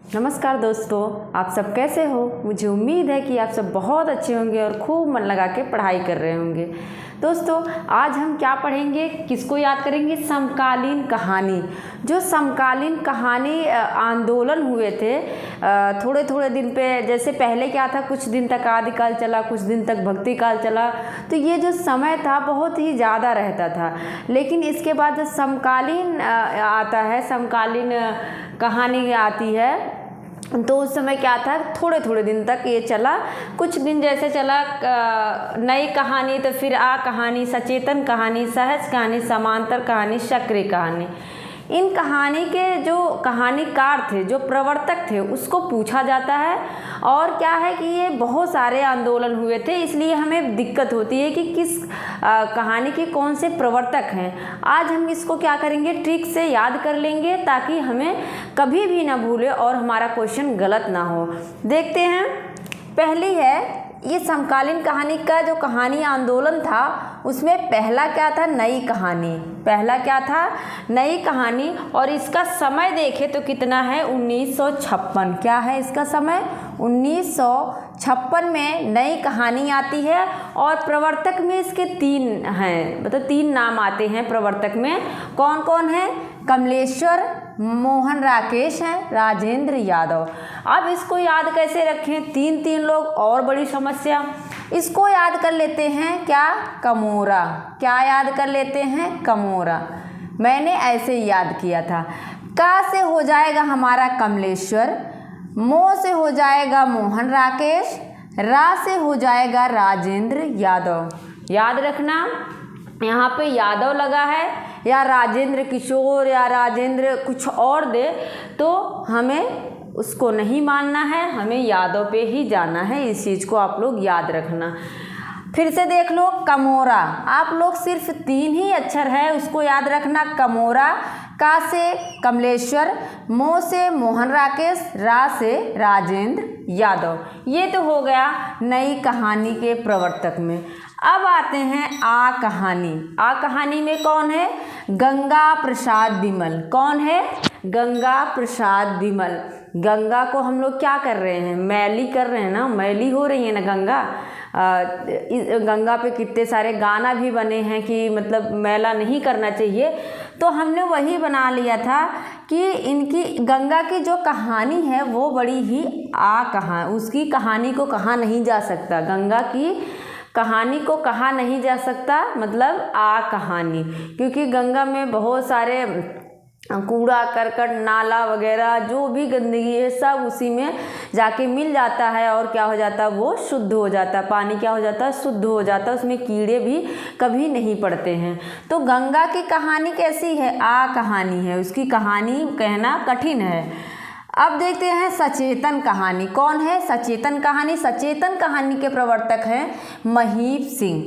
नमस्कार दोस्तों, आप सब कैसे हो। मुझे उम्मीद है कि आप सब बहुत अच्छे होंगे और खूब मन लगा के पढ़ाई कर रहे होंगे। दोस्तों, आज हम क्या पढ़ेंगे, किसको याद करेंगे? समकालीन कहानी। जो समकालीन कहानी आंदोलन हुए थे थोड़े थोड़े दिन पे, जैसे पहले क्या था, कुछ दिन तक आदिकाल चला, कुछ दिन तक भक्ति काल चला, तो ये जो समय था बहुत ही ज़्यादा रहता था। लेकिन इसके बाद जो समकालीन आता है, समकालीन कहानी आती है, तो उस समय क्या था, थोड़े थोड़े दिन तक ये चला। कुछ दिन जैसे चला नई कहानी, तो फिर कहानी, सचेतन कहानी, सहज कहानी, समांतर कहानी, सक्रिय कहानी। इन कहानी के जो कहानीकार थे, जो प्रवर्तक थे, उसको पूछा जाता है। और क्या है कि ये बहुत सारे आंदोलन हुए थे, इसलिए हमें दिक्कत होती है कि किस कहानी के कौन से प्रवर्तक हैं। आज हम इसको क्या करेंगे, ट्रिक से याद कर लेंगे ताकि हमें कभी भी ना भूले और हमारा क्वेश्चन गलत ना हो। देखते हैं, पहली है ये समकालीन कहानी का जो कहानी आंदोलन था, उसमें पहला क्या था, नई कहानी। पहला क्या था, नई कहानी। और इसका समय देखें तो कितना है, 1956। क्या है इसका समय, 1956 में नई कहानी आती है। और प्रवर्तक में इसके 3 हैं, मतलब 3 नाम आते हैं प्रवर्तक में। कौन कौन है? कमलेश्वर, मोहन राकेश हैं, राजेंद्र यादव। अब इसको याद कैसे रखें, 3 लोग और बड़ी समस्या। इसको याद कर लेते हैं क्या, कमोरा। क्या याद कर लेते हैं, कमोरा। मैंने ऐसे ही याद किया था। का से हो जाएगा हमारा कमलेश्वर, मो से हो जाएगा मोहन राकेश, रा से हो जाएगा राजेंद्र यादव। याद रखना, यहाँ पे यादव लगा है या राजेंद्र किशोर या राजेंद्र कुछ और दे तो हमें उसको नहीं मानना है, हमें यादव पे ही जाना है। इस चीज़ को आप लोग याद रखना। फिर से देख लो, कमोरा। आप लोग सिर्फ 3 ही अक्षर है, उसको याद रखना, कमोरा। का से कमलेश्वर, मो से मोहन राकेश, रा से राजेंद्र यादव। ये तो हो गया नई कहानी के प्रवर्तक में। अब आते हैं आ कहानी। आ कहानी में कौन है, गंगा प्रसाद बिमल। कौन है, गंगा प्रसाद बिमल। गंगा को हम लोग क्या कर रहे हैं, मैली कर रहे हैं ना, मैली हो रही है ना गंगा। गंगा पे कितने सारे गाना भी बने हैं कि मतलब मैला नहीं करना चाहिए। तो हमने वही बना लिया था कि इनकी गंगा की जो कहानी है वो बड़ी ही उसकी कहानी को कहा नहीं जा सकता, गंगा की कहानी को कहा नहीं जा सकता, मतलब कहानी। क्योंकि गंगा में बहुत सारे कूड़ा करकट, नाला वगैरह जो भी गंदगी है सब उसी में जाके मिल जाता है। और क्या हो जाता है, वो शुद्ध हो जाता है, पानी क्या हो जाता है, शुद्ध हो जाता है, उसमें कीड़े भी कभी नहीं पड़ते हैं। तो गंगा की कहानी कैसी है, कहानी है, उसकी कहानी कहना कठिन है। अब देखते हैं सचेतन कहानी। कौन है सचेतन कहानी? सचेतन कहानी के प्रवर्तक हैं महीप सिंह।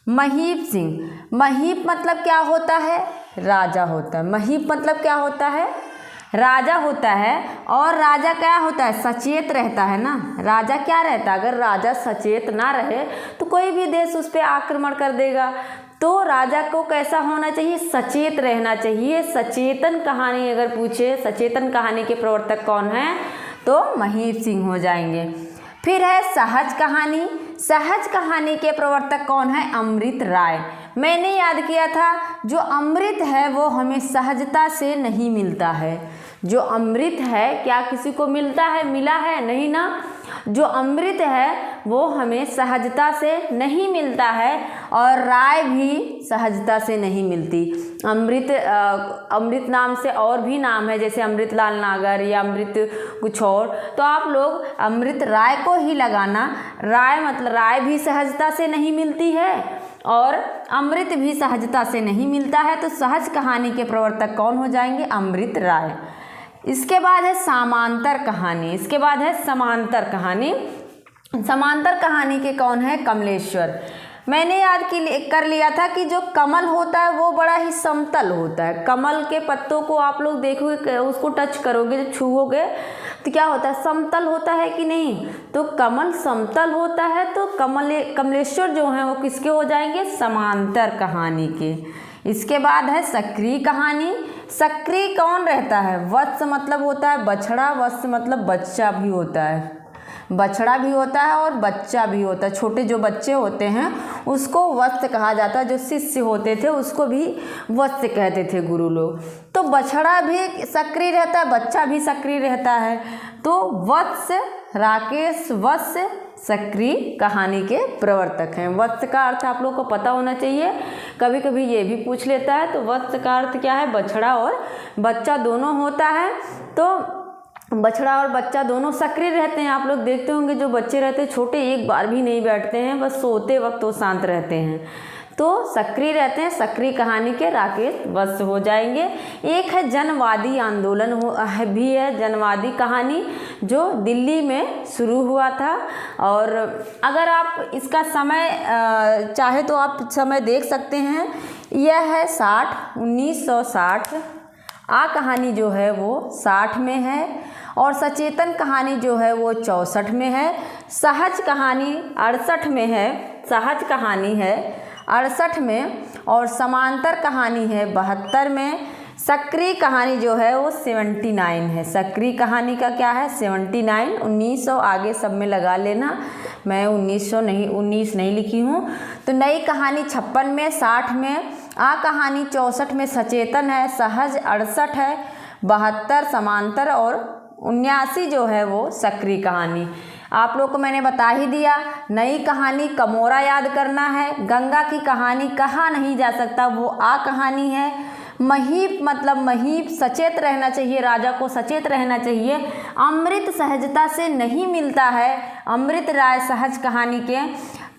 महीप सिंह, महीप मतलब क्या होता है, राजा होता है। महीप मतलब क्या होता है, राजा होता है। और राजा क्या होता है, सचेत रहता है ना। राजा क्या रहता है, अगर राजा सचेत ना रहे तो कोई भी देश उस पर आक्रमण कर देगा। तो राजा को कैसा होना चाहिए, सचेत रहना चाहिए। सचेतन कहानी अगर पूछे, सचेतन कहानी के प्रवर्तक कौन है, तो महीप सिंह हो जाएंगे। फिर है सहज कहानी। सहज कहानी के प्रवर्तक कौन है, अमृत राय। मैंने याद किया था, जो अमृत है वो हमें सहजता से नहीं मिलता है। जो अमृत है क्या किसी को मिलता है, मिला है नहीं ना। जो अमृत है वो हमें सहजता से नहीं मिलता है, और राय भी सहजता से नहीं मिलती। अमृत नाम से और भी नाम है, जैसे अमृतलाल नागर या अमृत कुछ और। तो आप लोग अमृत राय को ही लगाना। राय मतलब राय भी सहजता से नहीं मिलती है और अमृत भी सहजता से नहीं मिलता है। तो सहज कहानी के प्रवर्तक कौन हो जाएंगे, अमृत राय। इसके बाद है समांतर कहानी। इसके बाद है समांतर कहानी। समांतर कहानी के कौन है, कमलेश्वर। मैंने याद कर लिया था कि जो कमल होता है वो बड़ा ही समतल होता है। कमल के पत्तों को आप लोग देखोगे, उसको टच करोगे, जब छुओगे तो क्या होता है, समतल होता है कि नहीं। तो कमल समतल होता है, तो कमलेश्वर जो हैं वो किसके हो जाएंगे, समांतर कहानी के। इसके बाद है सक्रिय कहानी। सक्रिय कौन रहता है? वत्स मतलब होता है बछड़ा, वत्स मतलब बच्चा भी होता है, बछड़ा भी होता है और बच्चा भी होता है। छोटे जो बच्चे होते हैं उसको वत्स कहा जाता है, जो शिष्य होते थे उसको भी वत्स कहते थे गुरु लोग। तो बछड़ा भी सक्रिय रहता है, बच्चा भी सक्रिय रहता है। तो वत्स, राकेश वत्स सक्रिय कहानी के प्रवर्तक हैं। वत्स का अर्थ आप लोग को पता होना चाहिए, कभी कभी ये भी पूछ लेता है। तो वत्स का अर्थ क्या है? बछड़ा और बच्चा दोनों होता है। तो बछड़ा और बच्चा दोनों सक्रिय रहते हैं। आप लोग देखते होंगे जो बच्चे रहते हैं छोटे, एक बार भी नहीं बैठते हैं, बस सोते वक्त वो शांत रहते हैं। तो सक्रिय रहते हैं, सक्रिय कहानी के राकेश वत्स हो जाएंगे। एक है जनवादी आंदोलन भी है, जनवादी कहानी जो दिल्ली में शुरू हुआ था। और अगर आप इसका समय चाहे तो आप समय देख सकते हैं। यह है 1960। आ कहानी जो है वो 60 में है और सचेतन कहानी जो है वो 64 में है। सहज कहानी 68 में है, सहज कहानी है 68 में और समांतर कहानी है 72 में। सक्रिय कहानी जो है वो 79 है। सक्रिय कहानी का क्या है? 79। 1900 आगे सब में लगा लेना, मैं 19 नहीं लिखी हूँ। तो नई कहानी 56 में, 60 में। आ कहानी 64 में सचेतन है, सहज 68 है, 72 समांतर और 79 जो है वो सक्रिय कहानी। आप लोग को मैंने बता ही दिया। नई कहानी कमोरा याद करना है। गंगा की कहानी कहा नहीं जा सकता, वो आ कहानी है। महीप मतलब महीप सचेत रहना चाहिए, राजा को सचेत रहना चाहिए। अमृत सहजता से नहीं मिलता है, अमृत राय सहज कहानी के।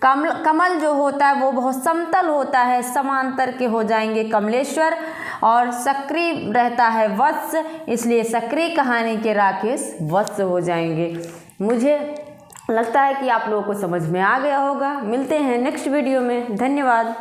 कमल जो होता है वो बहुत समतल होता है, समांतर के हो जाएंगे कमलेश्वर। और सक्रिय रहता है वत्स, इसलिए सक्रिय कहानी के राकेश वत्स हो जाएंगे। मुझे लगता है कि आप लोगों को समझ में आ गया होगा। मिलते हैं नेक्स्ट वीडियो में। धन्यवाद।